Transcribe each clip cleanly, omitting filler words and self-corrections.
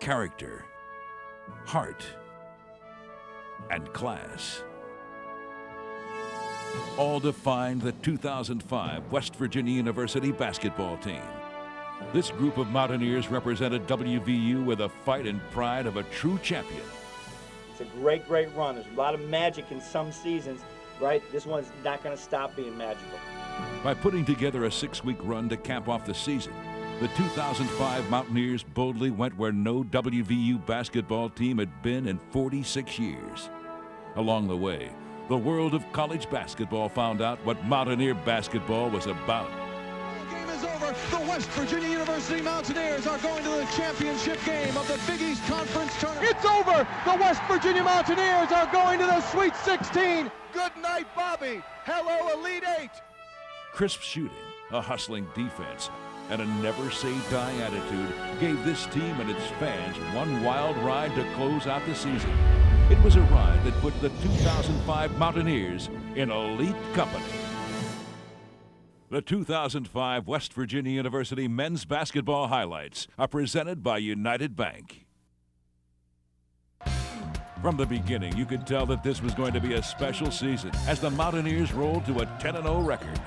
character, heart, and class all defined the 2005 West Virginia University basketball team. This group of Mountaineers represented WVU with a fight and pride of a true champion. It's a great, great run. There's a lot of magic in some seasons, right? This one's not going to stop being magical. By putting together a 6-week run to cap off the season, the 2005 Mountaineers boldly went where no WVU basketball team had been in 46 years. Along the way, the world of college basketball found out what Mountaineer basketball was about. The game is over. The West Virginia University Mountaineers are going to the championship game of the Big East Conference Tournament. It's over. The West Virginia Mountaineers are going to the Sweet 16. Good night, Bobby. Hello, Elite Eight. Crisp shooting, a hustling defense, and a never-say-die attitude gave this team and its fans one wild ride to close out the season. It was a ride that put the 2005 Mountaineers in elite company. The 2005 West Virginia University men's basketball highlights are presented by United Bank. From the beginning, you could tell that this was going to be a special season as the Mountaineers rolled to a 10-0 record.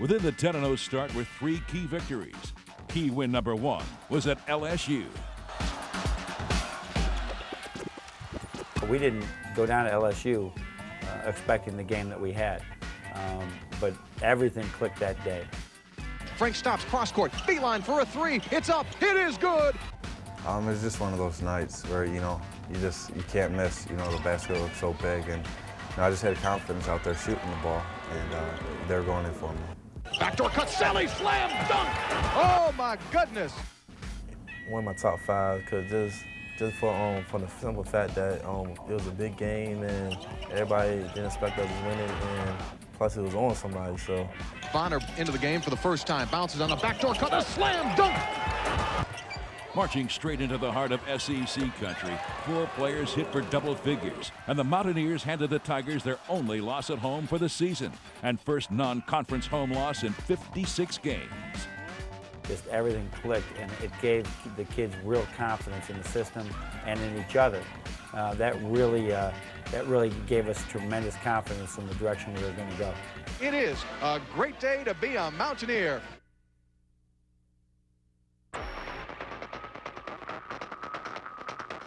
Within the 10-0 start were 3 key victories. Key win number 1 was at LSU. We didn't go down to LSU expecting the game that we had, but everything clicked that day. Frank stops cross court, beeline for a 3. It's up. It is good. It's just one of those nights where you can't miss. The basket looks so big, and I just had confidence out there shooting the ball, and they're going in for me. Backdoor cut, Sally, slam, dunk. Oh my goodness. One of my top 5, because just for the simple fact that it was a big game and everybody didn't expect us to win it, and plus it was on somebody. So Bonner into the game for the first time, bounces on the backdoor cut, a slam dunk. Marching straight into the heart of SEC country, 4 players hit for double figures, and the Mountaineers handed the Tigers their only loss at home for the season and first non-conference home loss in 56 games. Just everything clicked, and it gave the kids real confidence in the system and in each other. That really gave us tremendous confidence in the direction we were going to go. It is a great day to be a Mountaineer.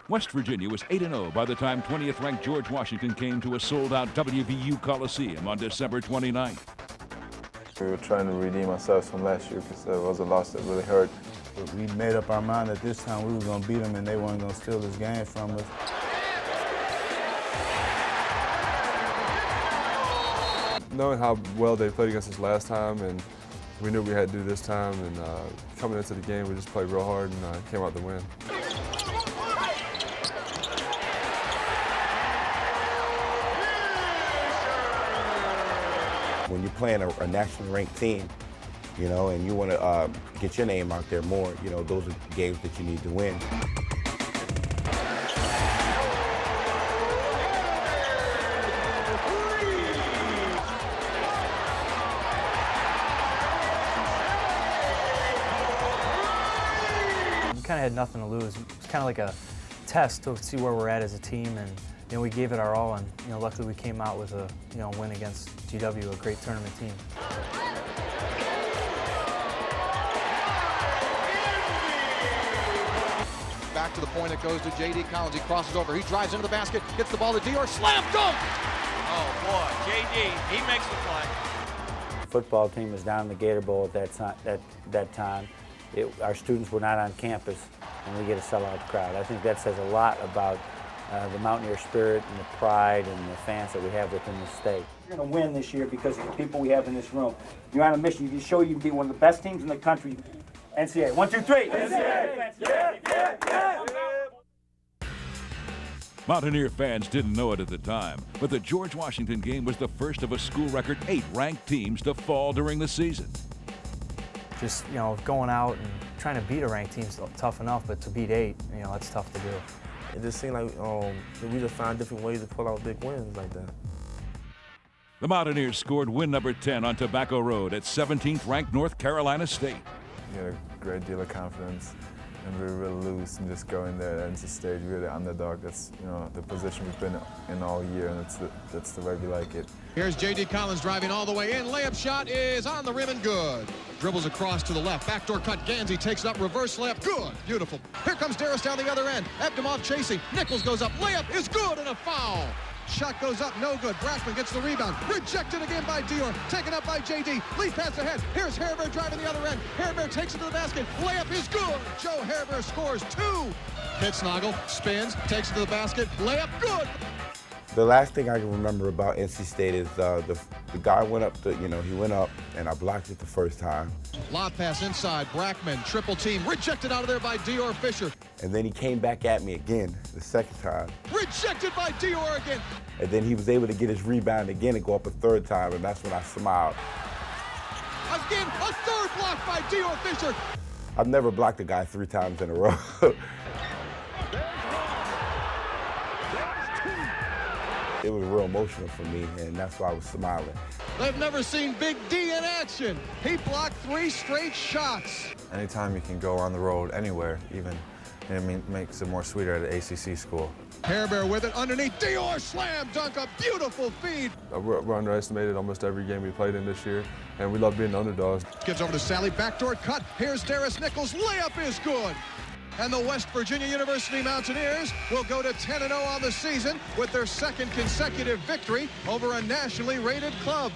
West Virginia was 8-0 by the time 20th-ranked George Washington came to a sold-out WVU Coliseum on December 29th. We were trying to redeem ourselves from last year because it was a loss that really hurt. We made up our mind that this time we were going to beat them and they weren't going to steal this game from us. Knowing how well they played against us last time, and we knew we had to do this time, and coming into the game we just played real hard and came out to win. When you're playing a nationally ranked team, and you want to get your name out there more, those are games that you need to win. We kind of had nothing to lose. It was kind of like a test to see where we're at as a team, and we gave it our all, and luckily we came out with a win against GW, a great tournament team. Back to the point, it goes to J.D. Collins. He crosses over, he drives into the basket, gets the ball to Dior, slam dunk! Oh boy, J.D., he makes the play. The football team was down in the Gator Bowl at that time. Our students were not on campus, and we get a sellout crowd. I think that says a lot about the Mountaineer spirit and the pride and the fans that we have within the state. You're going to win this year because of the people we have in this room. You're on a mission. You can show you can be one of the best teams in the country. NCAA. 1, 2, 3. NCAA. Yeah. Mountaineer fans didn't know it at the time, but the George Washington game was the first of a school record 8 ranked teams to fall during the season. Just, going out and trying to beat a ranked team is tough enough, but to beat 8, that's tough to do. It just seemed like we just found different ways to pull out big wins like that. The Mountaineers scored win number 10 on Tobacco Road at 17th ranked North Carolina State. We had a great deal of confidence, and we were really loose and just going there and NC State, really underdog. That's the position we've been in all year, and that's the way we like it. Here's J.D. Collins driving all the way in. Layup shot is on the rim and good. Dribbles across to the left. Backdoor cut. Gansey takes it up. Reverse layup. Good. Beautiful. Here comes Darris down the other end. Ebdomoff chasing. Nichols goes up. Layup is good and a foul. Shot goes up. No good. Brackman gets the rebound. Rejected again by Dior. Taken up by J.D. Lead pass ahead. Here's Hairbert driving the other end. Hairbert takes it to the basket. Layup is good. Joe Hairbert scores 2. Pitsnoggle spins. Takes it to the basket. Layup good. The last thing I can remember about NC State is the guy went up, he went up, and I blocked it the first time. Lob pass inside, Brackman, triple team, rejected out of there by Dior Fisher. And then he came back at me again the second time. Rejected by Dior again. And then he was able to get his rebound again and go up a third time, and that's when I smiled. Again, a third block by Dior Fisher. I've never blocked a guy 3 times in a row. It was real emotional for me, and that's why I was smiling. They've never seen Big D in action. He blocked 3 straight shots. Anytime you can go on the road anywhere, even, it makes it more sweeter at an ACC school. Hairbert with it underneath. Dior slam dunk, a beautiful feed. We're underestimated almost every game we played in this year, and we love being underdogs. Gives over to Sally, backdoor cut. Here's Darris Nichols, layup is good. And the West Virginia University Mountaineers will go to 10-0 on the season with their 2nd consecutive victory over a nationally rated club.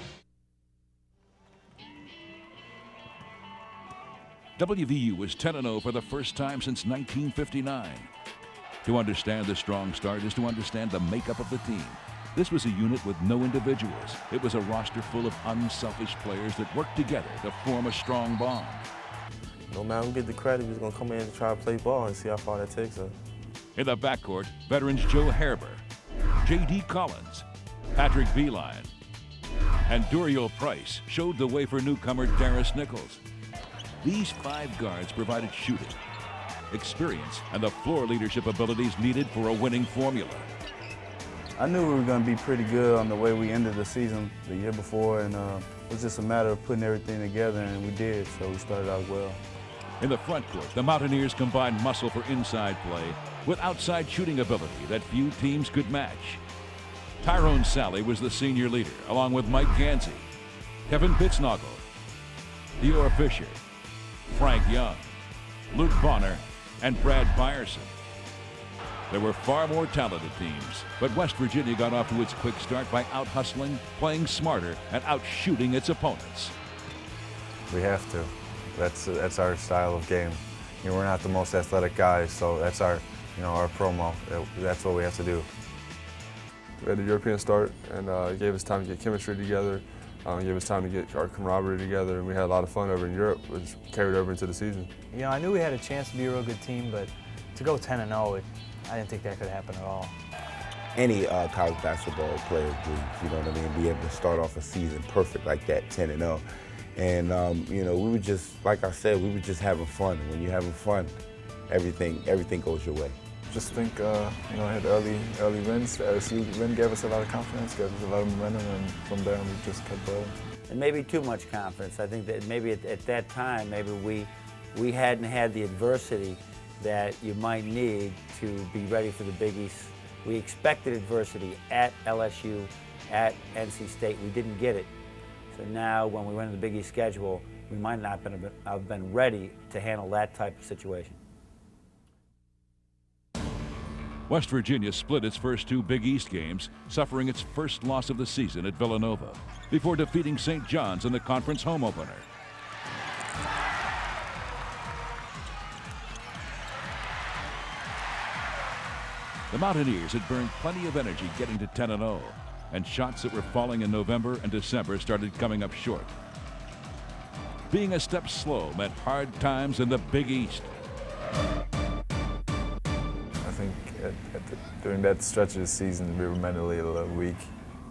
WVU was 10-0 for the first time since 1959. To understand the strong start is to understand the makeup of the team. This was a unit with no individuals. It was a roster full of unselfish players that worked together to form a strong bond. No matter who get the credit, we're going to come in and try to play ball and see how far that takes us. In the backcourt, veterans Joe Hairbert, J.D. Collins, Patrick Beeline, and Duriel Price showed the way for newcomer Darris Nichols. These 5 guards provided shooting, experience, and the floor leadership abilities needed for a winning formula. I knew we were going to be pretty good on the way we ended the season the year before, and it was just a matter of putting everything together, and we did, so we started out well. In the front court, the Mountaineers combined muscle for inside play with outside shooting ability that few teams could match. Tyrone Sally was the senior leader, along with Mike Gansey, Kevin Pitsnoggle, Dior Fisher, Frank Young, Luke Bonner, and Brad Byerson. There were far more talented teams, but West Virginia got off to its quick start by out-hustling, playing smarter, and out-shooting its opponents. We have to. That's our style of game. We're not the most athletic guys, so that's our promo. That's what we have to do. We had a European start, and it gave us time to get chemistry together. It gave us time to get our camaraderie together, and we had a lot of fun over in Europe, which carried over into the season. I knew we had a chance to be a real good team, but to go 10-0, I didn't think that could happen at all. Any college basketball player dreams, be able to start off a season perfect like that, 10-0. And, we were just, like I said, we were just having fun. And when you're having fun, everything goes your way. Just think, I had early wins. The LSU win gave us a lot of confidence, gave us a lot of momentum, and from there we just kept going. And maybe too much confidence. I think that maybe at that time, maybe we hadn't had the adversity that you might need to be ready for the Big East. We expected adversity at LSU, at NC State. We didn't get it. So now when we went to the Big East schedule, we might not have been ready to handle that type of situation. West Virginia split its first two Big East games, suffering its first loss of the season at Villanova, before defeating St. John's in the conference home opener. The Mountaineers had burned plenty of energy getting to 10-0, and shots that were falling in November and December started coming up short. Being a step slow meant hard times in the Big East. I think during that stretch of the season, we were mentally a little weak.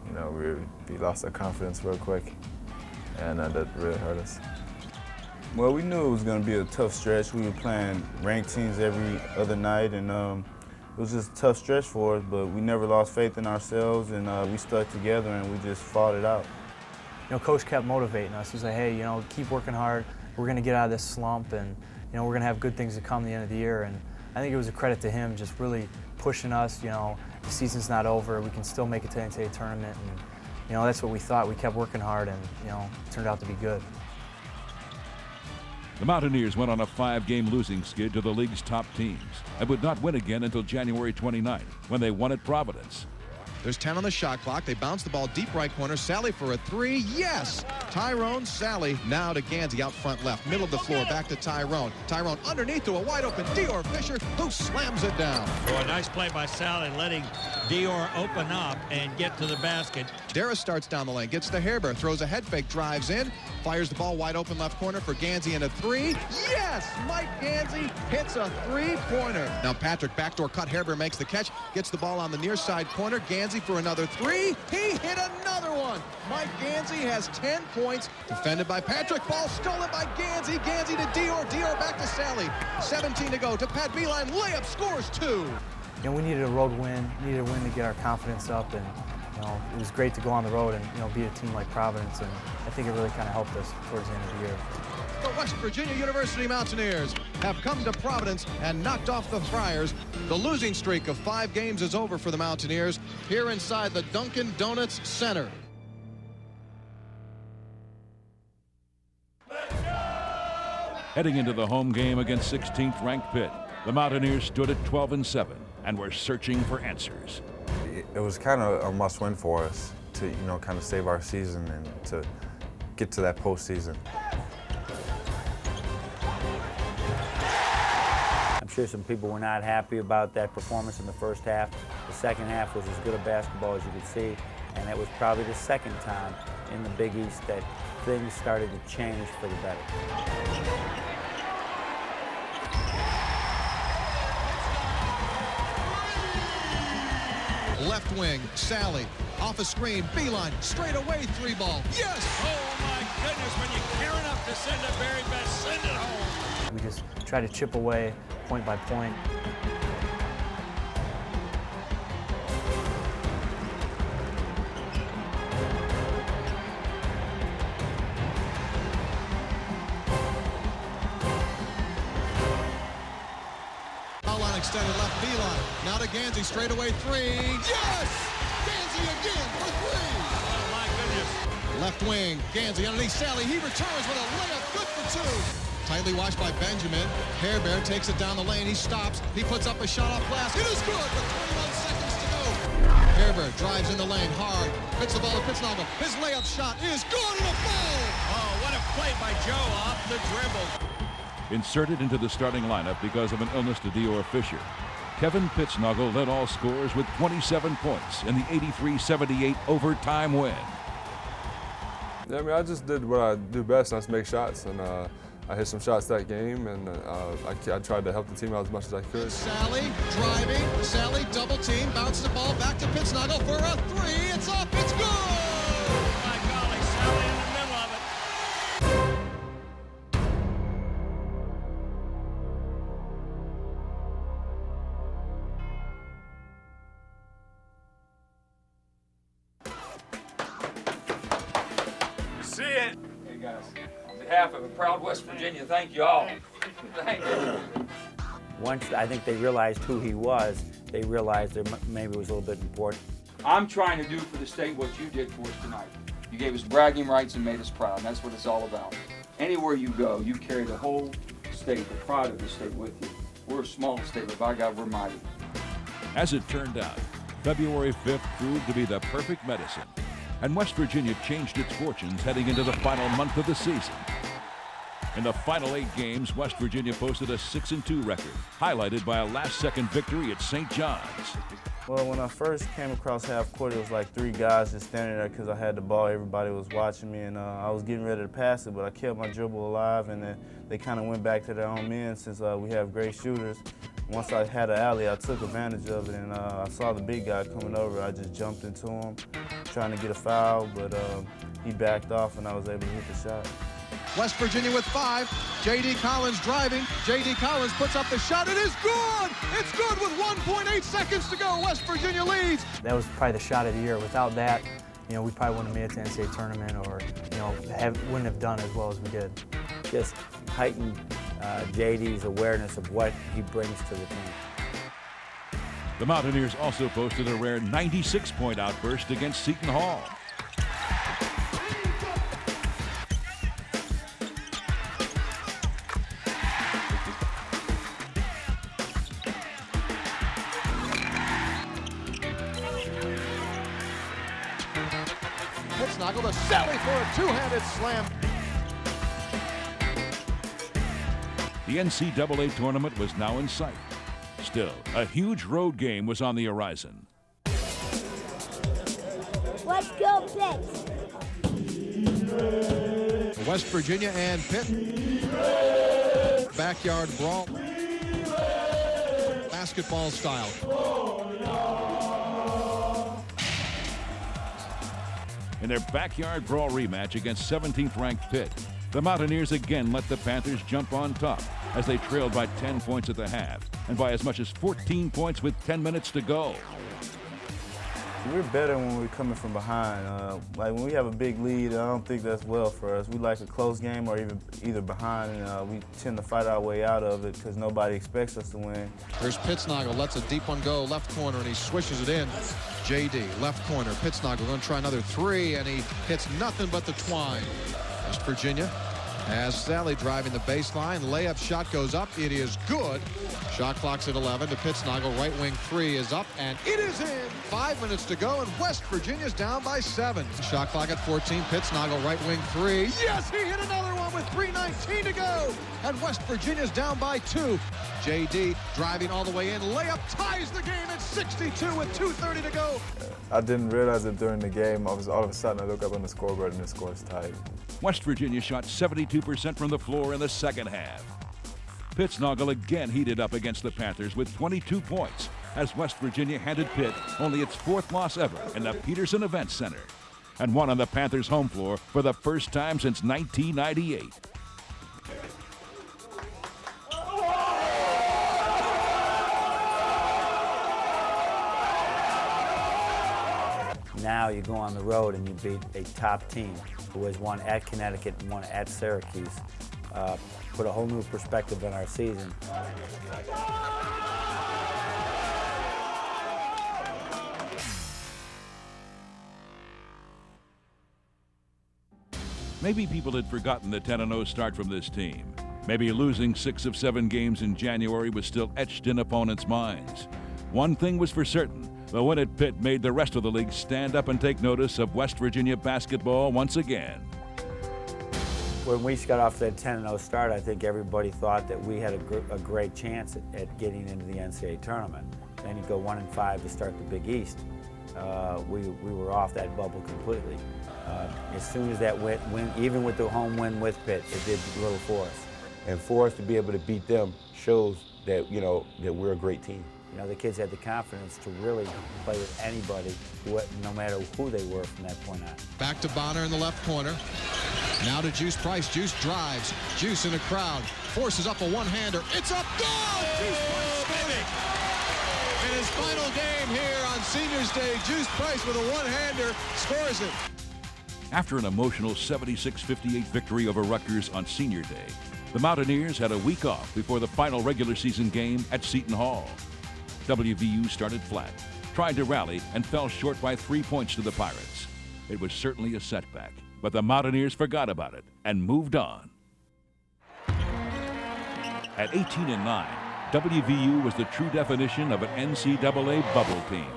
You know, we lost our confidence real quick, and that really hurt us. Well, we knew it was going to be a tough stretch. We were playing ranked teams every other night, and it was just a tough stretch for us, but we never lost faith in ourselves, and we stuck together, and we just fought it out. You know, Coach kept motivating us. He was like, hey, you know, keep working hard. We're going to get out of this slump, and, you know, we're going to have good things to come at the end of the year. And I think it was a credit to him just really pushing us. You know, the season's not over. We can still make it to the NCAA tournament. And, you know, that's what we thought. We kept working hard, and, you know, it turned out to be good. The Mountaineers went on a 5-game losing skid to the league's top teams and would not win again until January 29th, when they won at Providence. There's 10 on the shot clock. They bounce the ball deep right corner. Sally for a three. Yes! Tyrone, Sally, now to Gansey out front left. Middle of the floor, back to Tyrone. Tyrone underneath to a wide open Dior Fisher, who slams it down. Oh, a nice play by Sally, letting Dior open up and get to the basket. Dara starts down the lane, gets to Hairbear, throws a head fake, drives in, fires the ball wide open left corner for Gansey and a three. Yes! Mike Gansey hits a three-pointer. Now Patrick, backdoor cut, Hairbear makes the catch, gets the ball on the near side corner. Gansey for another three. He hit another one. Mike Gansey has 10 points. Defended by Patrick. Ball stolen by Gansey. Gansey to Dior. Dior back to Sally. 17 to go to Pat Beeline. Layup, scores 2. You know, we needed a road win. We needed a win to get our confidence up, and you know, it was great to go on the road and, you know, beat a team like Providence, and I think it really kind of helped us towards the end of the year. The West Virginia University Mountaineers have come to Providence and knocked off the Friars. The losing streak of 5 games is over for the Mountaineers here inside the Dunkin' Donuts Center. Heading into the home game against 16th ranked Pitt, the Mountaineers stood at 12-7 and were searching for answers. It was kind of a must-win for us to, you know, kind of save our season and to get to that postseason. I'm sure some people were not happy about that performance in the first half. The second half was as good a basketball as you could see, and it was probably the second time in the Big East that things started to change for the better. Left wing, Sally, off a screen, Beeline, straight away 3-ball. Yes! Oh my goodness, when you care enough to send it very best, send it home. We just tried to chip away point by point. Extended left Beeline. Now to Gansey, straight away 3. Yes! Gansey again for 3. Oh my goodness. Left wing, Gansey underneath Sally. He returns with a layup, good for 2. Tightly watched by Benjamin. Hairbear takes it down the lane. He stops. He puts up a shot off glass. It is good with 21 seconds to go. Hairbear drives in the lane hard. Hits the ball to Pittsnogle. His layup shot is good and a foul. Oh, what a play by Joe off the dribble. Inserted into the starting lineup because of an illness to Dior Fisher, Kevin Pittsnogle led all scorers with 27 points in the 83-78 overtime win. Yeah, I mean, I just did what I do best, and that's make shots. And I hit some shots that game, and I tried to help the team out as much as I could. Sally driving. Sally double team. Bounces the ball back to Pittsnogle for a 3. It's up. It's good. Oh my golly, Sally in the middle of it. See it. Hey guys, on behalf of a proud West Virginia, thank you all. Thank you. Once I think they realized who he was, they realized there maybe was a little bit important. I'm trying to do for the state what you did for us tonight. You gave us bragging rights and made us proud, and that's what it's all about. Anywhere you go, you carry the whole state, the pride of the state with you. We're a small state, but by God, we're mighty. As it turned out, February 5th proved to be the perfect medicine, and West Virginia changed its fortunes heading into the final month of the season. In the final 8 games, West Virginia posted a 6-2 record, highlighted by a last-second victory at St. John's. Well, when I first came across half court, it was like 3 guys just standing there because I had the ball. Everybody was watching me, and I was getting ready to pass it, but I kept my dribble alive, and then they kind of went back to their own men since we have great shooters. Once I had an alley, I took advantage of it, and I saw the big guy coming over. I just jumped into him, trying to get a foul, but he backed off, and I was able to hit the shot. West Virginia with 5. J.D. Collins driving. J.D. Collins puts up the shot. It is good! It's good with 1.8 seconds to go. West Virginia leads. That was probably the shot of the year. Without that, we probably wouldn't have made it to the NCAA tournament, or wouldn't have done as well as we did. Just heightened JD's awareness of what he brings to the team. The Mountaineers also posted a rare 96-point outburst against Seton Hall. Pittsnogle to Sally for a two-handed slam. The NCAA tournament was now in sight. Still, a huge road game was on the horizon. Let's go, Pitt! West Virginia and Pitt. Backyard brawl. Basketball style. In their backyard brawl rematch against 17th-ranked Pitt, the Mountaineers again let the Panthers jump on top as they trailed by 10 points at the half and by as much as 14 points with 10 minutes to go. We're better when we're coming from behind. Like when we have a big lead, I don't think that's well for us. We like a close game or either behind, and we tend to fight our way out of it because nobody expects us to win. Here's Pittsnogle, lets a deep one go, left corner, and he swishes it in. J.D., left corner, Pittsnogle going to try another 3, and he hits nothing but the twine. West Virginia has Sally driving the baseline. Layup shot goes up. It is good. Shot clock's at 11 to Pittsnogle. Right wing 3 is up, and it is in. 5 minutes to go, and West Virginia's down by 7. Shot clock at 14. Pittsnogle, right wing 3. Yes, he hit another one with 3:19 to go, and West Virginia's down by 2. J.D. driving all the way in. Layup ties the game at 62 with 2:30 to go. I didn't realize it during the game. All of a sudden, I look up on the scoreboard and the score's tied. West Virginia shot 72% from the floor in the second half. Pittsnogle again heated up against the Panthers with 22 points as West Virginia handed Pitt only its 4th loss ever in the Peterson Event Center and won on the Panthers' home floor for the first time since 1998. Now you go on the road and you beat a top team who has won at Connecticut and won at Syracuse. Put a whole new perspective on our season. Maybe people had forgotten the 10-0 start from this team. Maybe losing 6 of 7 games in January was still etched in opponents' minds. One thing was for certain. The win at Pitt made the rest of the league stand up and take notice of West Virginia basketball once again. When we got off that 10-0 start, I think everybody thought that we had a great chance at getting into the NCAA tournament. Then you go 1-5 to start the Big East. We were off that bubble completely. As soon as that win, even with the home win with Pitt, it did little for us. And for us to be able to beat them shows that, that we're a great team. The kids had the confidence to really play with anybody, no matter who they were from that point on. Back to Bonner in the left corner. Now to Juice Price. Juice drives. Juice in a crowd. Forces up a one-hander. It's up. Good! Juice Price scoring. In his final game here on Seniors Day, Juice Price with a one-hander scores it. After an emotional 76-58 victory over Rutgers on Senior Day, the Mountaineers had a week off before the final regular season game at Seton Hall. WVU started flat, tried to rally, and fell short by 3 points to the Pirates. It was certainly a setback, but the Mountaineers forgot about it and moved on. At 18-9, WVU was the true definition of an NCAA bubble team.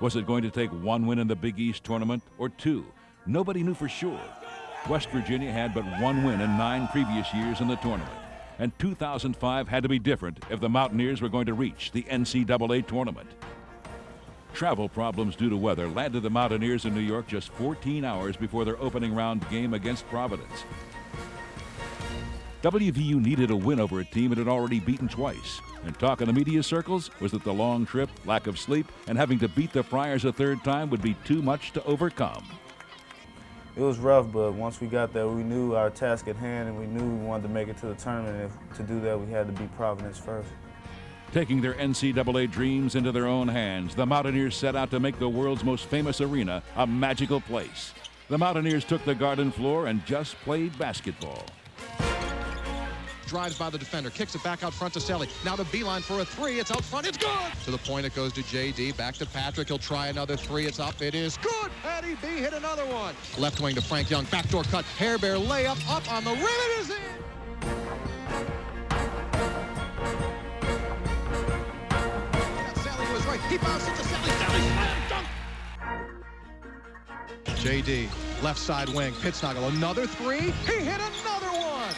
Was it going to take one win in the Big East tournament or two? Nobody knew for sure. West Virginia had but one win in 9 previous years in the tournament, and 2005 had to be different if the Mountaineers were going to reach the NCAA tournament. Travel problems due to weather led to the Mountaineers in New York just 14 hours before their opening round game against Providence. WVU needed a win over a team it had already beaten twice, and talk in the media circles was that the long trip, lack of sleep, and having to beat the Friars a third time would be too much to overcome. It was rough, but once we got there, we knew our task at hand, and we knew we wanted to make it to the tournament. And to do that, we had to beat Providence first. Taking their NCAA dreams into their own hands, the Mountaineers set out to make the world's most famous arena a magical place. The Mountaineers took the garden floor and just played basketball. Drives by the defender, kicks it back out front to Sally. Now the beeline for a three. It's out front. It's good. To the point it goes to JD. Back to Patrick. He'll try another three. It's up. It is good. Patty B hit another one. Left wing to Frank Young. Backdoor cut. Hair Bear layup up on the rim. It is in. Sally was right. He bounces to Sally. Sally slam dunk. JD left side wing. Pitsnoggle another three. He hit another one.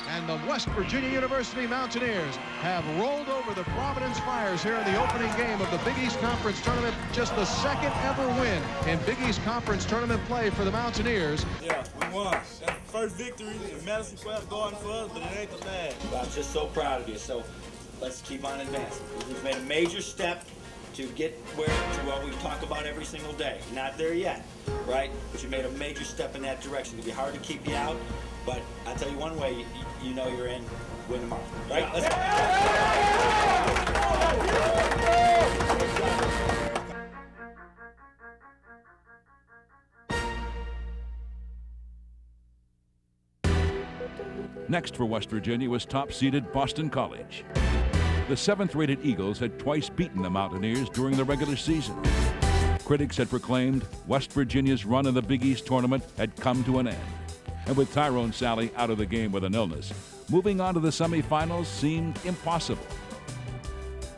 And the West Virginia University Mountaineers have rolled over the Providence Friars here in the opening game of the Big East Conference Tournament. Just the second ever win in Big East Conference Tournament play for the Mountaineers. Yeah, we won. That's the first victory in Madison Square Garden for us, but it ain't the last. Well, I'm just so proud of you. So let's keep on advancing. We've made a major step to get to what we talk about every single day. Not there yet, right? But you made a major step in that direction. It'll be hard to keep you out, but I'll tell you one way, you know you're in, win tomorrow, right? Let's Next for West Virginia was top-seeded Boston College. The 7th-rated Eagles had twice beaten the Mountaineers during the regular season. Critics had proclaimed West Virginia's run in the Big East tournament had come to an end. And with Tyrone Sally out of the game with an illness, moving on to the semifinals seemed impossible.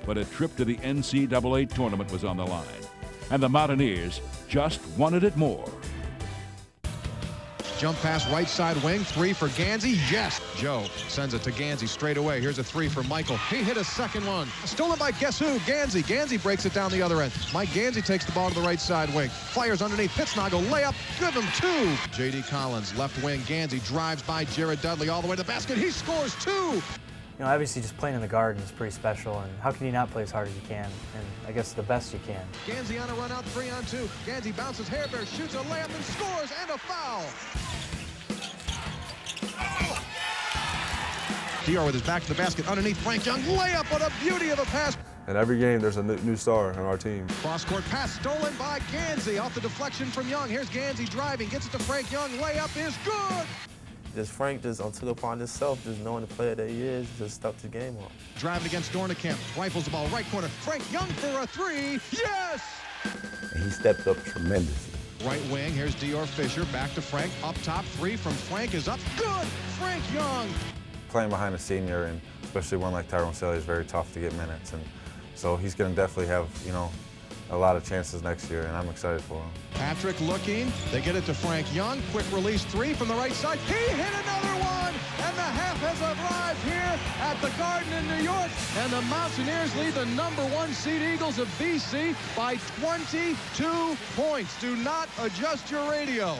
But a trip to the NCAA tournament was on the line, and the Mountaineers just wanted it more. Jump pass right side wing, three for Gansey, yes! Joe sends it to Gansey straight away. Here's a three for Michael. He hit a second one. Stolen by guess who? Gansey. Gansey breaks it down the other end. Mike Gansey takes the ball to the right side wing. Fires underneath, Pitsnoggle, layup, give him two! J.D. Collins, left wing, Gansey drives by Jared Dudley all the way to the basket. He scores two! You know, obviously just playing in the Garden is pretty special, and how can you not play as hard as you can, and I guess the best you can. Gansey on a run out 3-on-2. Gansey bounces, Hair Bear shoots a layup and scores, and a foul! Dior with his back to the basket underneath Frank Young. Layup, what a beauty of a pass. And every game there's a new star on our team. Cross-court pass stolen by Gansey off the deflection from Young. Here's Gansey driving, gets it to Frank Young. Layup is good. Frank took upon himself, just knowing the player that he is, just stuck the game up. Driving against Dornekamp, rifles the ball right corner. Frank Young for a three, yes! And he stepped up tremendously. Right wing, here's Dior Fisher, back to Frank, up top, three from Frank is up, good! Frank Young! Playing behind a senior, and especially one like Tyrone Sally, is very tough to get minutes, and so he's going to definitely have, you know, a lot of chances next year, and I'm excited for him. Patrick looking, they get it to Frank Young, quick release three from the right side, he hit another one, and the half has arrived here at the Garden in New York, and the Mountaineers lead the #1 seed Eagles of BC by 22 points. Do not adjust your radio.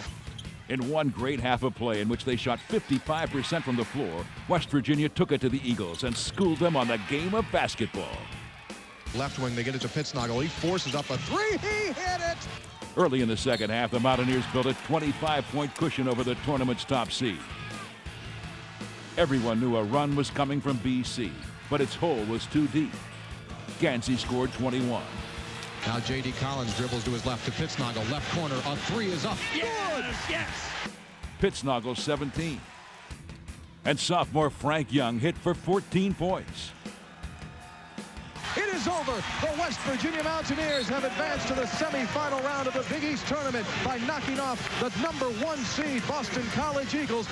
In one great half of play in which they shot 55% from the floor, West Virginia took it to the Eagles and schooled them on the game of basketball. Left wing, they get it to Pitsnoggle. He forces up a three. He hit it! Early in the second half, the Mountaineers built a 25-point cushion over the tournament's top seed. Everyone knew a run was coming from BC, but its hole was too deep. Gansey scored 21. Now J.D. Collins dribbles to his left to Pitsnoggle. Left corner, a three is up. Good! Yes! Pitsnoggle 17. And sophomore Frank Young hit for 14 points. It is over. The West Virginia Mountaineers have advanced to the semifinal round of the Big East Tournament by knocking off the #1 seed Boston College Eagles.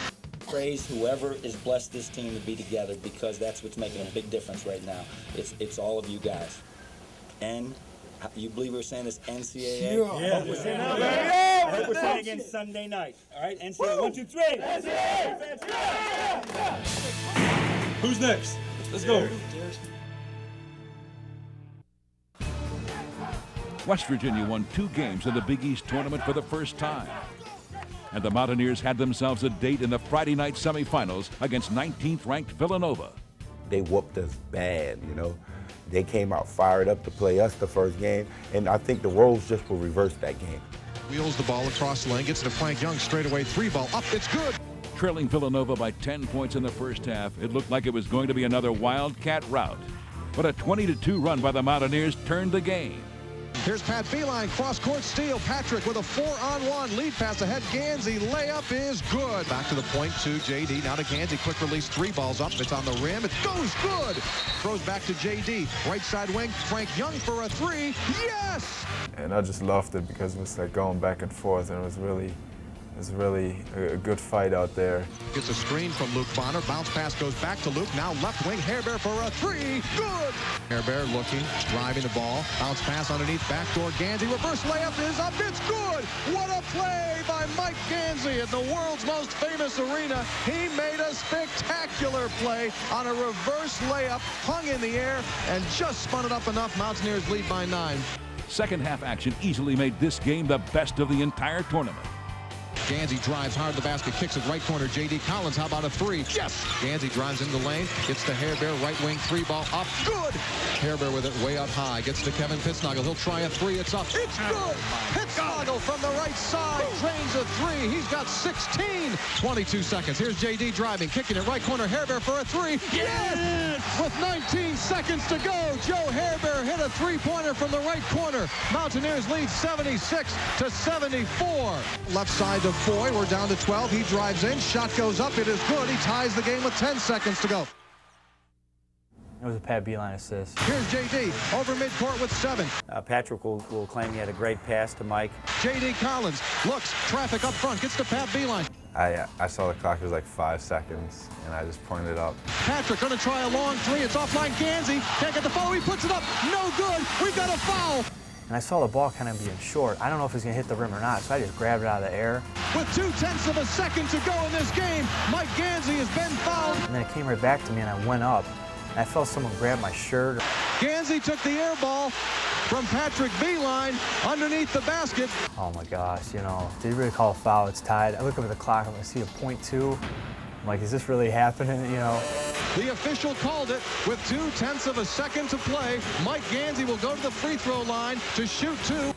praise whoever is blessed this team to be together, because that's what's making a big difference right now. It's all of you guys. And you believe we're saying this NCAA? Yeah. I hope we're saying it. I hope we're saying it again Sunday night. All right, NCAA. 1, 2, 3. NCAA. Who's next? Let's go. West Virginia won 2 games in the Big East tournament for the first time. And the Mountaineers had themselves a date in the Friday night semifinals against 19th-ranked Villanova. They whooped us bad, you know. They came out fired up to play us the first game, and I think the roles just will reverse that game. Wheels the ball across the lane, gets to Frank Young, straightaway 3-ball, up, it's good. Trailing Villanova by 10 points in the first half, it looked like it was going to be another Wildcat rout. But a 20-2 run by the Mountaineers turned the game. Here's Pat Beeline, cross-court steal. Patrick with a 4-on-1 lead pass ahead. Gansey, layup is good. Back to the point to J.D. Now to Gansey, quick release, 3 balls up. It's on the rim. It goes good. Throws back to J.D. Right side wing, Frank Young for a 3. Yes! And I just loved it because it was like going back and forth, and it was really a good fight out there. Gets a screen from Luke Bonner. Bounce pass goes back to Luke. Now left wing, Hairbear for a 3. Good! Hairbear looking, driving the ball. Bounce pass underneath, backdoor Gansey. Reverse layup is up. It's good! What a play by Mike Gansey in the world's most famous arena. He made a spectacular play on a reverse layup, hung in the air, and just spun it up enough. Mountaineers lead by 9. Second half action easily made this game the best of the entire tournament. Gansey drives hard to the basket, kicks it right corner. J.D. Collins, how about a 3? Yes! Gansey drives into the lane, gets the Hairbear, right wing, 3-ball up, good! Hairbear with it way up high, gets to Kevin Pittsnoggle, he'll try a 3, it's up, it's good! Pittsnoggle from the right side, drains a 3, he's got 16! 22 seconds, here's J.D. driving, kicking it right corner, Hairbear for a 3, yes! With 19 seconds to go, Joe Hairbear hit a 3-pointer from the right corner. Mountaineers lead 76-74. Left side to Foy, we're down to 12. He drives in, shot goes up, it is good. He ties the game with 10 seconds to go. It was a Pat Beeline assist. Here's J.D. over midcourt with 7. Patrick will claim he had a great pass to Mike. J.D. Collins looks, traffic up front, gets to Pat Beeline. I saw the clock, it was like 5 seconds, and I just pointed it up. Patrick gonna try a long 3, it's offline. Gansey can't get the follow, he puts it up, no good, we've got a foul. And I saw the ball kind of being short. I don't know if it's going to hit the rim or not, so I just grabbed it out of the air. With 0.2 of a second to go in this game, Mike Gansey has been fouled. And then it came right back to me, and I went up. And I felt someone grab my shirt. Gansey took the air ball from Patrick Beeline underneath the basket. Oh my gosh, you know, did he really call a foul? It's tied. I look up at the clock, I see a .2. I'm like, is this really happening, you know? The official called it with 0.2 of a second to play. Mike Gansey will go to the free throw line to shoot 2.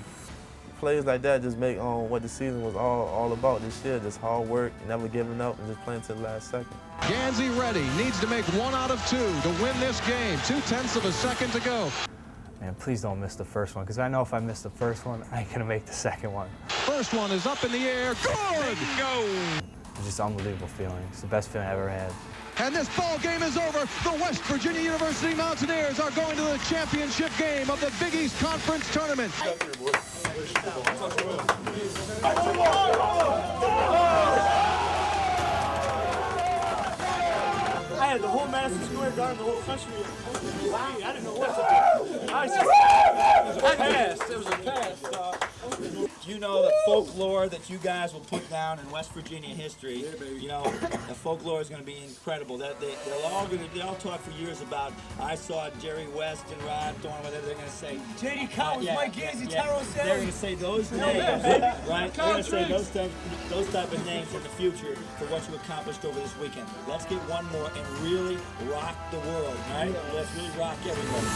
Plays like that just make what the season was all about this year, just hard work, never giving up, and just playing to the last second. Gansey ready, needs to make 1 out of 2 to win this game. 0.2 of a second to go. Man, please don't miss the first one, because I know if I miss the first one, I ain't gonna make the second one. First one is up in the air, good! Go! It's just an unbelievable feeling. It's the best feeling I ever had. And this ball game is over. The West Virginia University Mountaineers are going to the championship game of the Big East Conference Tournament. I had the whole Madison Square Garden, the whole country. I didn't know what to do. It was a pass. You know the folklore that you guys will put down in West Virginia history. You know the folklore is going to be incredible. They'll all talk for years about. I saw Jerry West and Rod Thorne. Whatever they're going to say. J.D. Collins, Mike Gansey, Tyrone Sanders. They're going to say those names, right? They're going to say those type of names in the future for what you accomplished over this weekend. Let's get one more and really rock the world, right? Let's really rock everybody.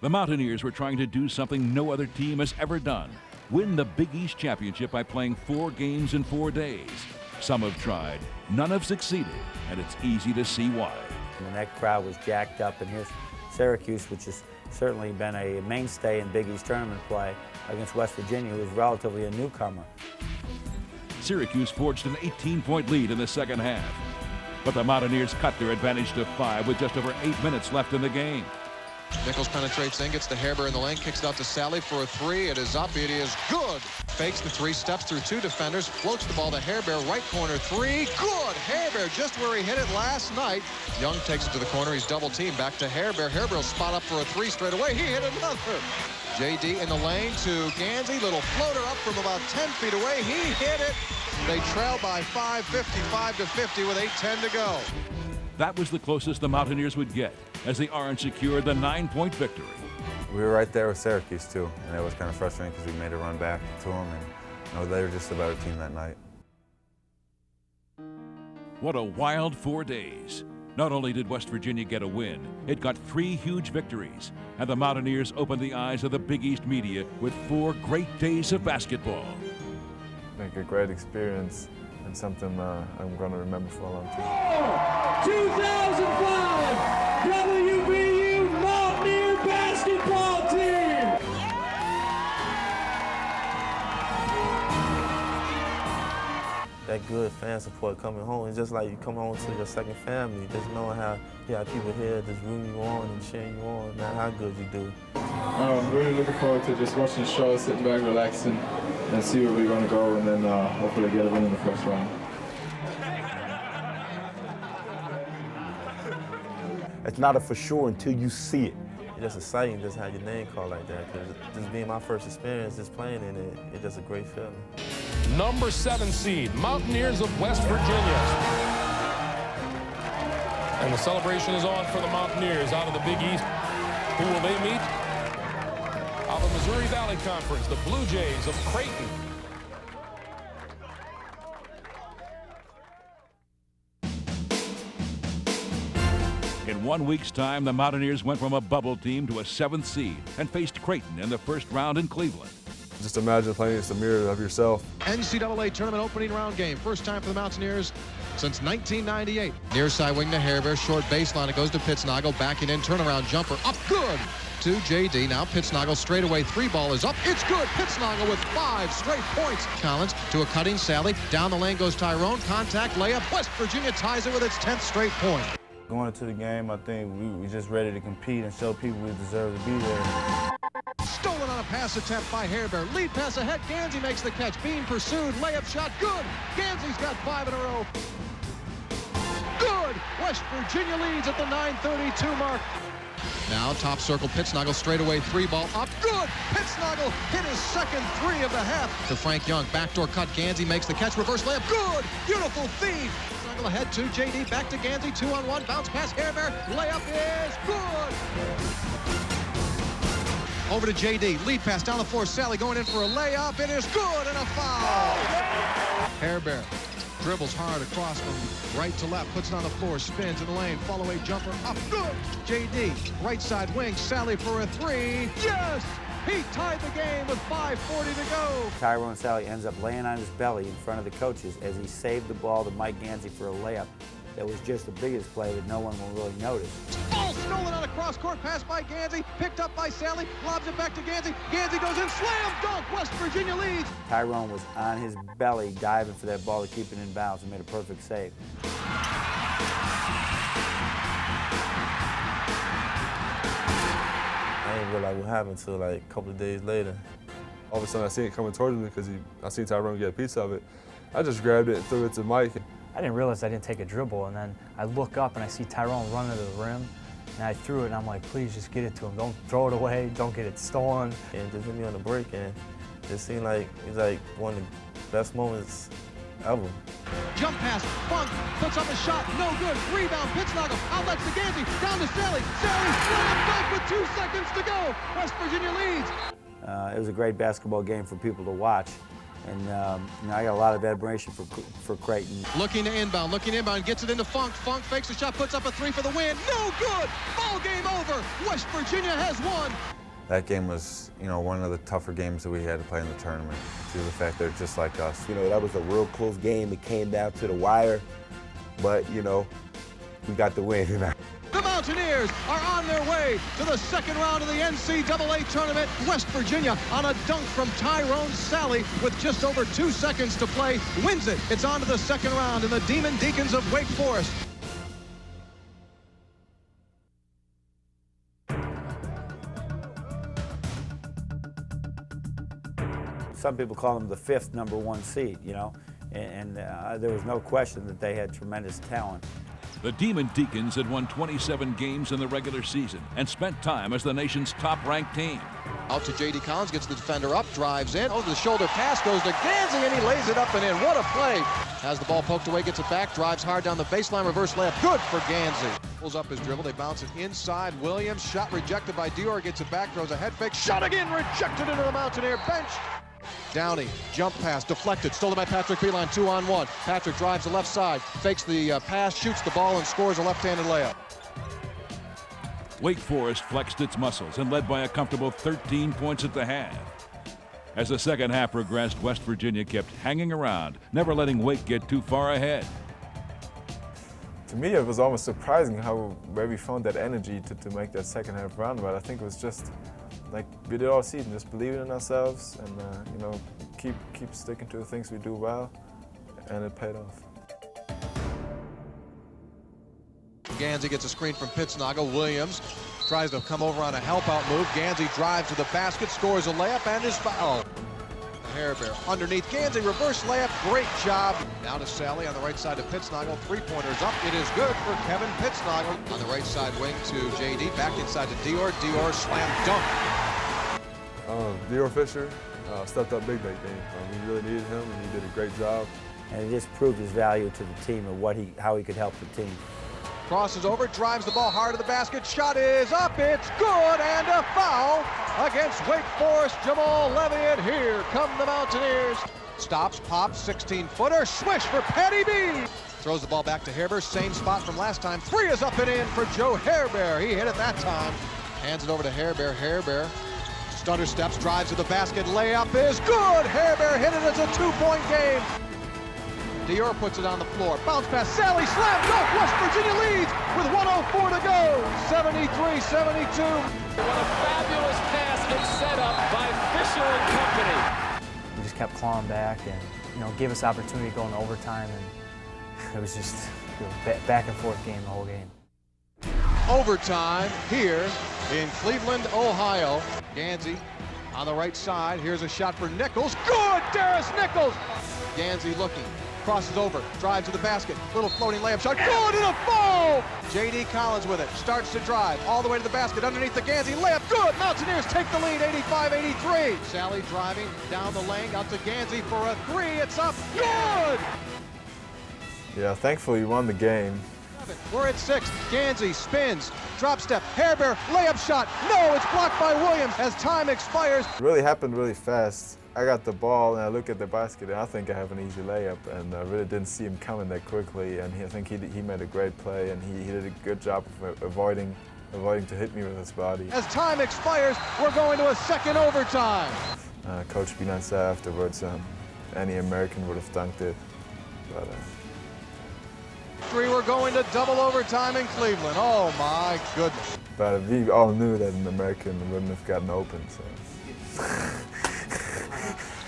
The Mountaineers were trying to do something no other team has ever done. Win the Big East Championship by playing 4 games in 4 days. Some have tried, none have succeeded, and it's easy to see why. And that crowd was jacked up, and here's Syracuse, which has certainly been a mainstay in Big East tournament play against West Virginia, who is relatively a newcomer. Syracuse forged an 18-point lead in the second half. But the Mountaineers cut their advantage to 5 with just over 8 minutes left in the game. Nichols penetrates in, gets to Hareber in the lane, kicks it out to Sally for a three. It is up, it is good. Fakes the three, steps through two defenders, floats the ball to Hareber, right corner three. Good! Hareber just where he hit it last night. Young takes it to the corner, he's double teamed, back to Hareber. Hareber will spot up for a three straight away. He hit another. JD in the lane to Gansey, little floater up from about 10 feet away. He hit it. They trail by 5, 55-50 with 8:10 to go. That was the closest the Mountaineers would get as the Orange secured the 9-point victory. We were right there with Syracuse too, and it was kind of frustrating because we made a run back to them, and they were just a better team that night. What a wild 4 days. Not only did West Virginia get a win, it got 3 huge victories, and the Mountaineers opened the eyes of the Big East media with 4 great days of basketball. I think a great experience and something I'm going to remember for a long time. 2005 WVU Mountaineer basketball team! That good fan support coming home. It's just like you come home to your second family, just knowing how you have people here just rooting you on and cheering you on, and how good you do. I'm really looking forward to just watching the show, sitting back, relaxing, and see where we're going to go, and then hopefully get a win in the first round. It's not a for sure until you see it. It's just exciting just have your name called like that, because just being my first experience just playing in it, it's just a great feeling. Number 7 seed, Mountaineers of West Virginia. And the celebration is on for the Mountaineers out of the Big East. Who will they meet? Out of the Missouri Valley Conference, the Blue Jays of Creighton. In 1 week's time, the Mountaineers went from a bubble team to a 7th seed and faced Creighton in the first round in Cleveland. Just imagine playing against a mirror of yourself. NCAA tournament opening round game. First time for the Mountaineers since 1998. Near side wing to Hareber, short baseline. It goes to Pittsnagel, backing in, turnaround jumper. Up good to JD. Now Pittsnagel straight away. 3 ball is up. It's good. Pittsnagel with 5 straight points. Collins to a cutting Sally. Down the lane goes Tyrone. Contact layup. West Virginia ties it with its 10th straight point. Going into the game, I think we just ready to compete and show people we deserve to be there. Stolen on a pass attempt by Hareber. Lead pass ahead. Gansey makes the catch. Bean pursued. Layup shot. Good. Gansey's got 5 in a row. Good. West Virginia leads at the 9:32 mark. Now top circle. Pittsnagel straight away. 3 ball up. Good. Pittsnagel hit his second 3 of the half. To Frank Young. Backdoor cut. Gansey makes the catch. Reverse layup. Good. Beautiful feed. Pittsnagel ahead to JD. Back to Gansey. 2-on-1. Bounce pass. Hareber. Layup is good. Over to JD. Lead pass down the floor. Sally going in for a layup. It is good and a foul. Hareber dribbles hard across from right to left. Puts it on the floor. Spins in the lane. Follow away jumper. Up. Good. JD. Right side wing. Sally for a 3. Yes! He tied the game with 5:40 to go. Tyrone Sally ends up laying on his belly in front of the coaches as he saved the ball to Mike Gansey for a layup. That was just the biggest play that no one will really notice. Ball stolen on a cross-court pass by Gansey, picked up by Sally, lobs it back to Gansey. Gansey goes in, slam dunk, West Virginia leads. Tyrone was on his belly diving for that ball to keep it in bounds and made a perfect save. I didn't realize what happened until like a couple of days later. All of a sudden I seen it coming towards me because I seen Tyrone get a piece of it. I just grabbed it and threw it to Mike. I didn't realize I didn't take a dribble, and then I look up and I see Tyrone running to the rim, and I threw it, and I'm like, please just get it to him. Don't throw it away. Don't get it stolen. And just hit me on the break, and it seemed like it was like one of the best moments ever. Jump pass, Funk puts up a shot, no good. Rebound, Pittsnagel, outlets to Gansey, down to Sally. Sally slam dunk with 2 seconds to go. West Virginia leads. It was a great basketball game for people to watch. And I got a lot of admiration for Creighton. Looking inbound, gets it into Funk. Funk fakes a shot, puts up a 3 for the win. No good! Ball game over. West Virginia has won. That game was, one of the tougher games that we had to play in the tournament, due to the fact they're just like us. That was a real close game. It came down to the wire, but, we got the win. The Mountaineers are on their way to the second round of the NCAA tournament. West Virginia, on a dunk from Tyrone Sally with just over 2 seconds to play, wins it. It's on to the second round, and the Demon Deacons of Wake Forest some people call them the 5th #1 seed, you know, and there was no question that they had tremendous talent. The Demon Deacons had won 27 games in the regular season and spent time as the nation's top-ranked team. Out to J.D. Collins, gets the defender up, drives in, over the shoulder pass, goes to Gansey, and he lays it up and in. What a play! Has the ball poked away, gets it back, drives hard down the baseline, reverse layup, good for Gansey. Pulls up his dribble, they bounce it inside. Williams, shot rejected by Dior, gets it back, throws a head fake, shot again, rejected into the Mountaineer bench. Downey, jump pass, deflected, stolen by Patrick Beeline, 2-on-1. Patrick drives the left side, fakes the pass, shoots the ball, and scores a left-handed layup. Wake Forest flexed its muscles and led by a comfortable 13 points at the half. As the second half progressed, West Virginia kept hanging around, never letting Wake get too far ahead. To me, it was almost surprising where we found that energy to make that second half run, but I think it was just like we did all season, just believing in ourselves and you know, keep sticking to the things we do well, and it paid off. Gansey gets a screen from Pittsnagel. Williams tries to come over on a help-out move. Gansey drives to the basket, scores a layup, and is fouled. Hairbear underneath Gansey, reverse layup, great job. Now to Sally on the right side to Pittsnagel, three-pointers up, it is good for Kevin Pittsnagel. On the right side wing to J.D., back inside to Dior, Dior slam dunk. Dior Fisher stepped up big that game. We really needed him, and he did a great job. And it just proved his value to the team and how he could help the team. Crosses over, drives the ball hard to the basket, shot is up, it's good, and a foul against Wake Forest, Jamal Levy, and here come the Mountaineers. Stops, pops, 16-footer, swish for Patty B. Throws the ball back to Hairbear, same spot from last time. Three is up and in for Joe Hairbear. He hit it that time. Hands it over to Hairbear. Hairbear stutter steps, drives to the basket, layup is good. Hairbear hit it as a two-point game. Dior puts it on the floor. Bounce pass, Sally, slam dunk. West Virginia leads with 1:04 to go. 73-72. What a fabulous pass and setup by Fisher and company. We just kept clawing back and, you know, gave us opportunity to go into overtime, and it was just back and forth game the whole game. Overtime here in Cleveland, Ohio. Gansey on the right side. Here's a shot for Nichols. Good, Darius Nichols. Gansey looking. Crosses over, drives to the basket, little floating layup shot, good, and a foul! J.D. Collins with it, starts to drive, all the way to the basket, underneath the Gansey, layup, good! Mountaineers take the lead, 85-83. Sally driving down the lane, out to Gansey for a three, it's up, good! Yeah, thankfully we won the game. We're at 6, Gansey spins, drop step, Hairbear, layup shot, no, it's blocked by Williams as time expires. It really happened really fast. I got the ball and I look at the basket and I think I have an easy layup, and I really didn't see him coming that quickly, and I think he made a great play, and he did a good job of avoiding to hit me with his body. As time expires, we're going to a second overtime. Coach Beeline said afterwards any American would have dunked it, but we're going to double overtime in Cleveland. Oh my goodness. But we all knew that an American wouldn't have gotten open, so.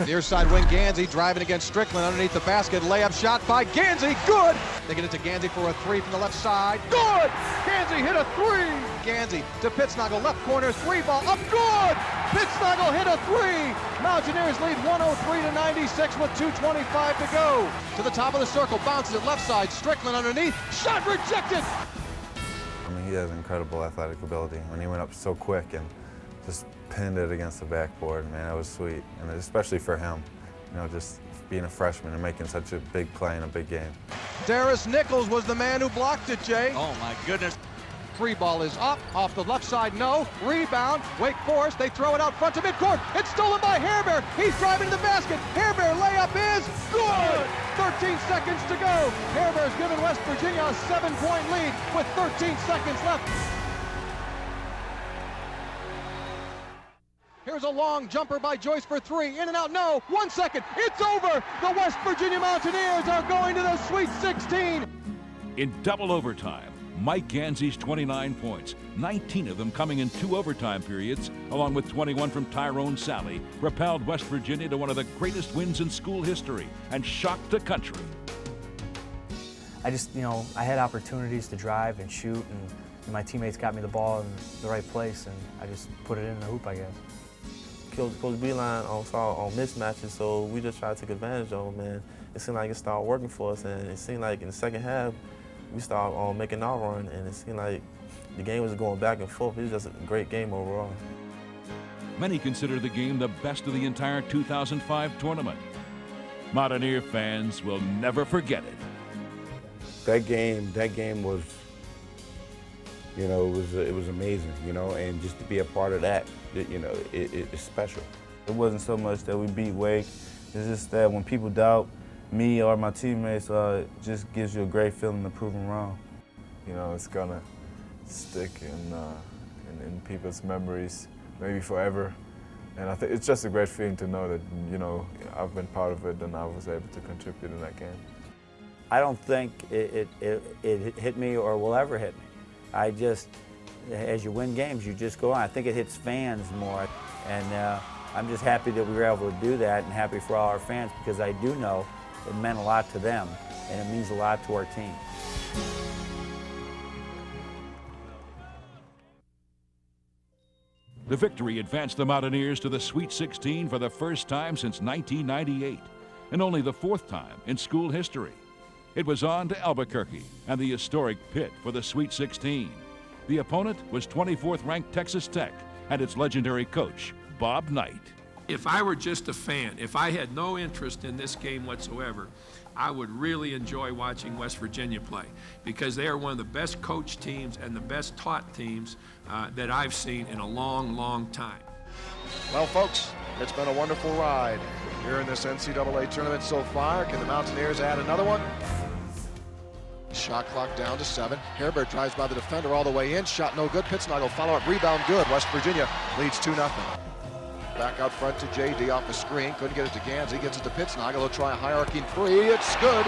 Near side wing, Gansey driving against Strickland underneath the basket. Layup shot by Gansey, good! They get it to Gansey for a three from the left side. Good! Gansey hit a three! Gansey to Pittsnagel, left corner, three ball, up good! Pittsnagel hit a three! Mountaineers lead 103-96 with 2:25 to go. To the top of the circle, bounces it left side, Strickland underneath, shot rejected! I mean, he has incredible athletic ability. When he went up so quick and just pinned it against the backboard, man, that was sweet. And especially for him, you know, just being a freshman and making such a big play in a big game. Darius Nichols was the man who blocked it, Jay. Oh my goodness. Free ball is up, off the left side, no. Rebound, Wake Forest, they throw it out front to midcourt. It's stolen by Hairbear. He's driving to the basket. Hairbear layup is good. 13 seconds to go. Hairbear's given West Virginia a 7-point lead with 13 seconds left. Here's a long jumper by Joyce for three. In and out, no. 1 second. It's over. The West Virginia Mountaineers are going to the Sweet 16. In double overtime, Mike Gansey's 29 points, 19 of them coming in 2 overtime periods, along with 21 from Tyrone Sally, propelled West Virginia to one of the greatest wins in school history and shocked the country. I just, you know, I had opportunities to drive and shoot, and my teammates got me the ball in the right place, and I just put it in the hoop, I guess. Coach Beeline saw mismatches, so we just tried to take advantage of them, and it seemed like it started working for us, and it seemed like in the second half, we started making our run, and it seemed like the game was going back and forth. It was just a great game overall. Many consider the game the best of the entire 2005 tournament. Mountaineer fans will never forget it. That game was, you know, it was amazing, you know, and just to be a part of that, you know, it's special. It wasn't so much that we beat Wake. It's just that when people doubt me or my teammates, it just gives you a great feeling to prove them wrong. You know, it's gonna stick in people's memories, maybe forever. And I think it's just a great feeling to know that, you know, I've been part of it and I was able to contribute in that game. I don't think it hit me or will ever hit me. I just, as you win games, you just go on. I think it hits fans more. And I'm just happy that we were able to do that and happy for all our fans because I do know it meant a lot to them and it means a lot to our team. The victory advanced the Mountaineers to the Sweet 16 for the first time since 1998, and only the fourth time in school history. It was on to Albuquerque and the historic Pitt for the Sweet 16. The opponent was 24th-ranked Texas Tech and its legendary coach, Bob Knight. If I were just a fan, if I had no interest in this game whatsoever, I would really enjoy watching West Virginia play because they are one of the best coached teams and the best taught teams that I've seen in a long, long time. Well, folks, it's been a wonderful ride here in this NCAA tournament so far. Can the Mountaineers add another one? Shot clock down to 7. Harebear drives by the defender all the way in. Shot no good. Pittsnagel follow-up rebound good. West Virginia leads 2-0. Back out front to JD off the screen. Couldn't get it to Gans. He gets it to Pittsnagel. He'll try a high-arcing three. It's good.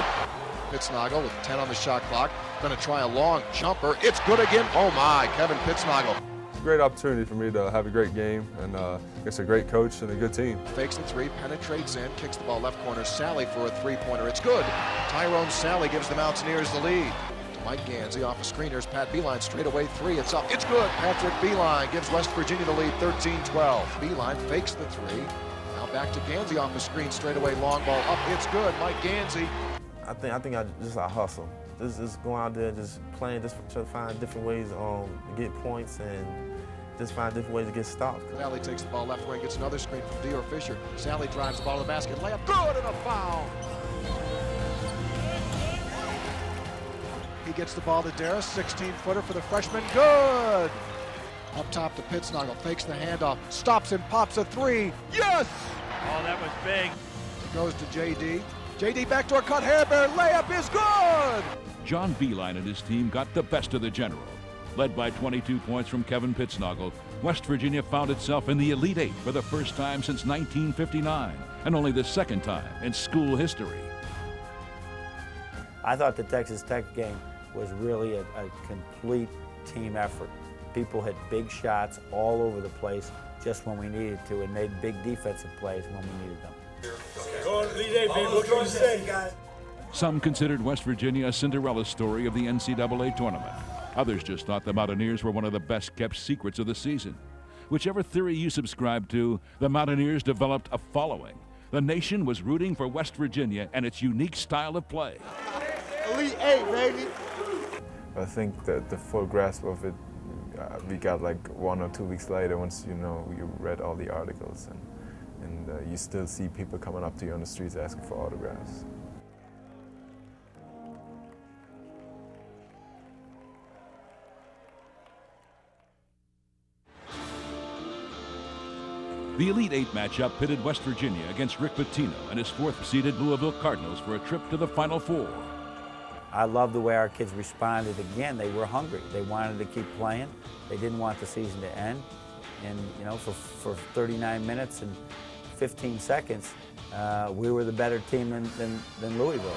Pittsnagel with 10 on the shot clock. Going to try a long jumper. It's good again. Oh my, Kevin Pittsnagel. It's a great opportunity for me to have a great game and it's a great coach and a good team. Fakes the three, penetrates in, kicks the ball left corner. Sally for a three-pointer. It's good. Tyrone Sally gives the Mountaineers the lead. Mike Gansey off a screen. Here's Pat Beeline, straight away three. It's up. It's good. Patrick Beeline gives West Virginia the lead, 13-12. Beeline fakes the three. Now back to Gansey off the screen, straight away long ball up. It's good. Mike Gansey. I think I hustle. Just going out there and just playing, just try to find different ways to get points and just find different ways to get stops. Sally takes the ball left wing, gets another screen from Dior Fisher. Sally drives the ball to the basket, layup, good, and a foul. He gets the ball to Darris, 16-footer for the freshman, good! Up top to Pittsnagel, fakes the handoff, stops and pops a three, yes! Oh, that was big. It goes to JD. JD backdoor cut, Harebear, layup is good! John Beeline and his team got the best of the General. Led by 22 points from Kevin Pittsnagel, West Virginia found itself in the Elite Eight for the first time since 1959, and only the second time in school history. I thought the Texas Tech game was really a complete team effort. People hit big shots all over the place just when we needed to and made big defensive plays when we needed them. Go on, Elite Eight, baby. What can you say, guys? Some considered West Virginia a Cinderella story of the NCAA tournament. Others just thought the Mountaineers were one of the best-kept secrets of the season. Whichever theory you subscribe to, the Mountaineers developed a following. The nation was rooting for West Virginia and its unique style of play. Elite Eight, baby. I think that the full grasp of it, we got like 1 or 2 weeks later once, you know, you read all the articles and you still see people coming up to you on the streets asking for autographs. The Elite Eight matchup pitted West Virginia against Rick Pitino and his fourth-seeded Louisville Cardinals for a trip to the Final Four. I love the way our kids responded. Again, they were hungry. They wanted to keep playing. They didn't want the season to end. And, you know, for 39 minutes and 15 seconds, we were the better team than Louisville.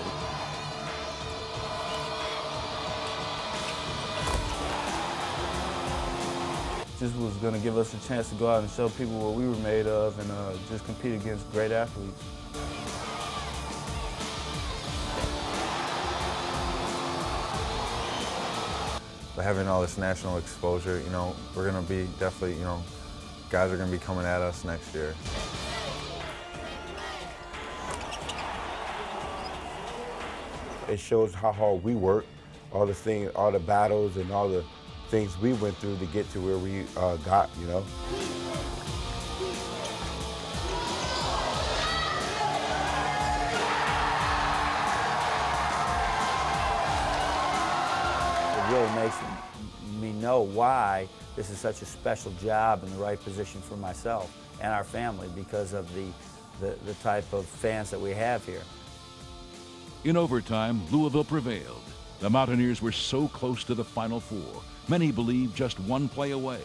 Just was going to give us a chance to go out and show people what we were made of and just compete against great athletes. But having all this national exposure, you know, we're going to be definitely, you know, Guys are going to be coming at us next year. It shows how hard we work, all the things, all the battles and all the things we went through to get to where we got, you know. It really makes me know why this is such a special job and the right position for myself and our family because of the type of fans that we have here. In overtime, Louisville prevailed. The Mountaineers were so close to the Final Four. Many believe just one play away.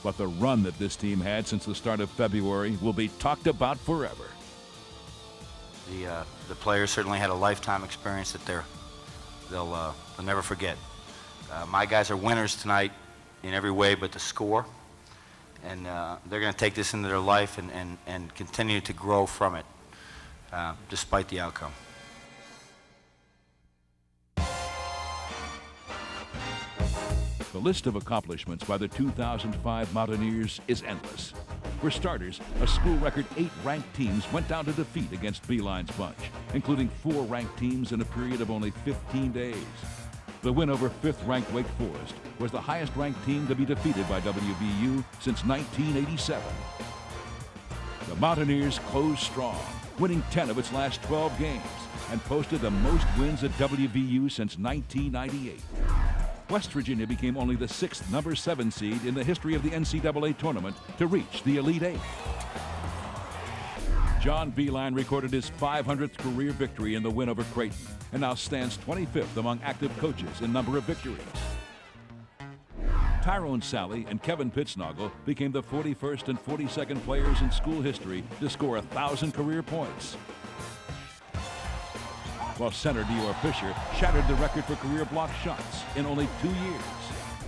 But the run that this team had since the start of February will be talked about forever. The players certainly had a lifetime experience that they'll never forget. My guys are winners tonight in every way but the score. And they're going to take this into their life and continue to grow from it, despite the outcome. The list of accomplishments by the 2005 Mountaineers is endless. For starters, a school record 8 ranked teams went down to defeat against Beeline's bunch, including 4 ranked teams in a period of only 15 days. The win over 5th-ranked Wake Forest was the highest-ranked team to be defeated by WVU since 1987. The Mountaineers closed strong, winning 10 of its last 12 games, and posted the most wins at WVU since 1998. West Virginia became only the 6th number 7 seed in the history of the NCAA tournament to reach the Elite Eight. John Beilein recorded his 500th career victory in the win over Creighton and now stands 25th among active coaches in number of victories. Tyrone Sally and Kevin Pittsnoggle became the 41st and 42nd players in school history to score 1,000 career points. While center Dior Fisher shattered the record for career block shots in only 2 years.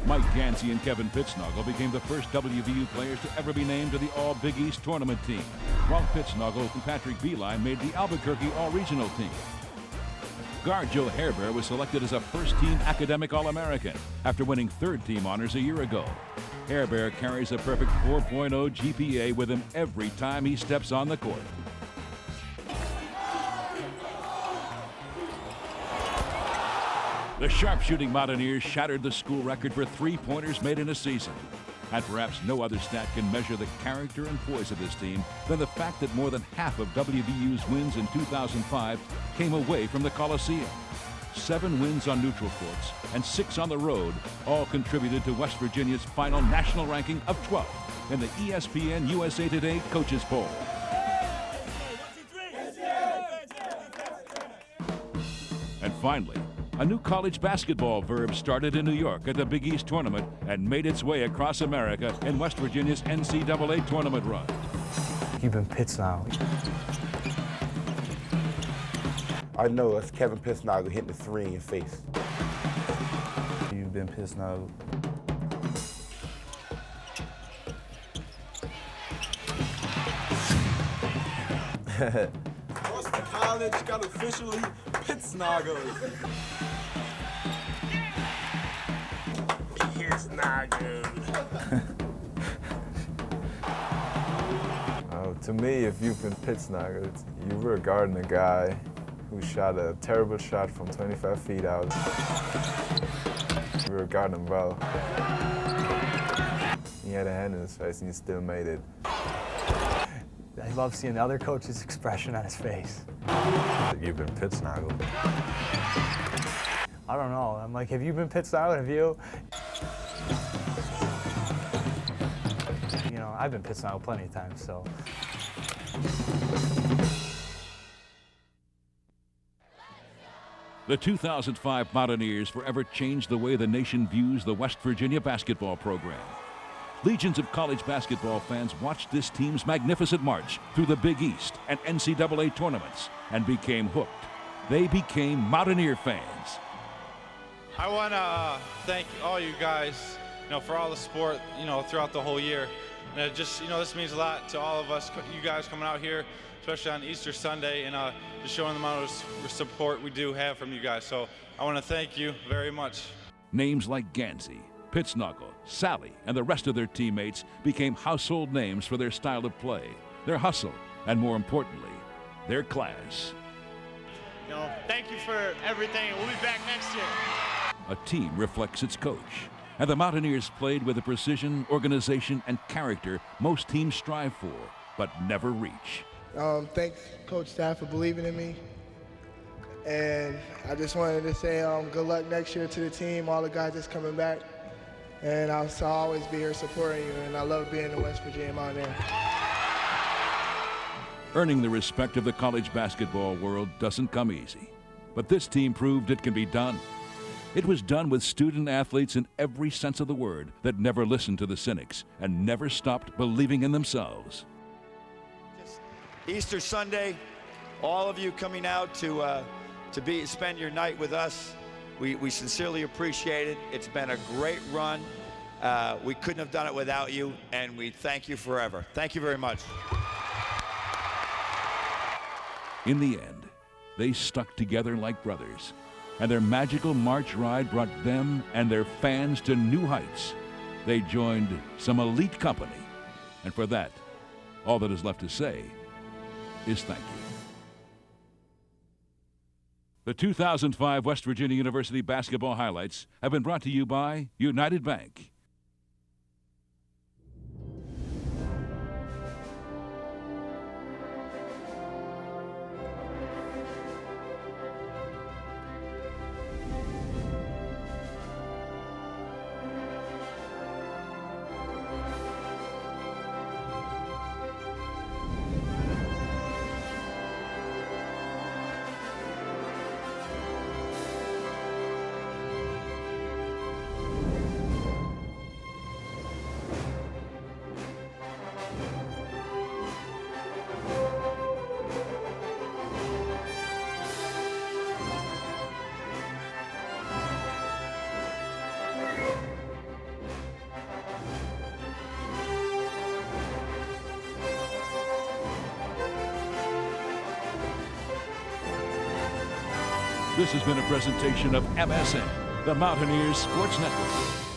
Mike Gansey and Kevin Pittsnoggle became the first WVU players to ever be named to the All-Big East tournament team, while Pittsnoggle and Patrick Beilein made the Albuquerque All-Regional team. Guard Joe Hairbear was selected as a first-team academic All-American after winning third-team honors a year ago. Hairbear carries a perfect 4.0 GPA with him every time he steps on the court. The sharpshooting Mountaineers shattered the school record for 3-pointers made in a season. And perhaps no other stat can measure the character and poise of this team than the fact that more than half of WVU's wins in 2005 came away from the Coliseum. 7 wins on neutral courts and 6 on the road all contributed to West Virginia's final national ranking of 12th in the ESPN USA Today Coaches Poll. And finally, a new college basketball verb started in New York at the Big East tournament and made its way across America in West Virginia's NCAA tournament run. You've been Pittsnoggle. I know that's Kevin Pittsnoggle hitting the 3 in your face. You've been Pittsnoggle. Boston College got officially Pittsnoggled. It's not good. To me, if you've been Pittsnoggled, you were guarding a guy who shot a terrible shot from 25 feet out. You were guarding him well. He had a hand in his face and he still made it. I love seeing the other coach's expression on his face. You've been Pittsnoggled. I don't know. I'm like, have you been Pittsnoggled? Have you? You know, I've been Pittsnoggled plenty of times, so. The 2005 Mountaineers forever changed the way the nation views the West Virginia basketball program. Legions of college basketball fans watched this team's magnificent march through the Big East and NCAA tournaments and became hooked. They became Mountaineer fans. I want to thank all you guys, for all the support, throughout the whole year. And it just, this means a lot to all of us, you guys coming out here, especially on Easter Sunday, and just showing the amount of support we do have from you guys. So I want to thank you very much. Names like Gansey, Pittsnoggle, Sally, and the rest of their teammates became household names for their style of play, their hustle, and more importantly, their class. You know, thank you for everything. We'll be back next year. A team reflects its coach, and the Mountaineers played with the precision, organization, and character most teams strive for, but never reach. Thanks, Coach Staff, for believing in me. And I just wanted to say good luck next year to the team, all the guys that's coming back. And I'll always be here supporting you, and I love being a West Virginia Mountaineer. Earning the respect of the college basketball world doesn't come easy, but this team proved it can be done. It was done with student athletes in every sense of the word that never listened to the cynics and never stopped believing in themselves. Easter Sunday, all of you coming out to spend your night with us. We sincerely appreciate it. It's been a great run. We couldn't have done it without you, and we thank you forever. Thank you very much. In the end, they stuck together like brothers, and their magical March ride brought them and their fans to new heights. They joined some elite company, and for that, all that is left to say is thank you. The 2005 West Virginia University basketball highlights have been brought to you by United Bank. This has been a presentation of MSN, the Mountaineers Sports Network.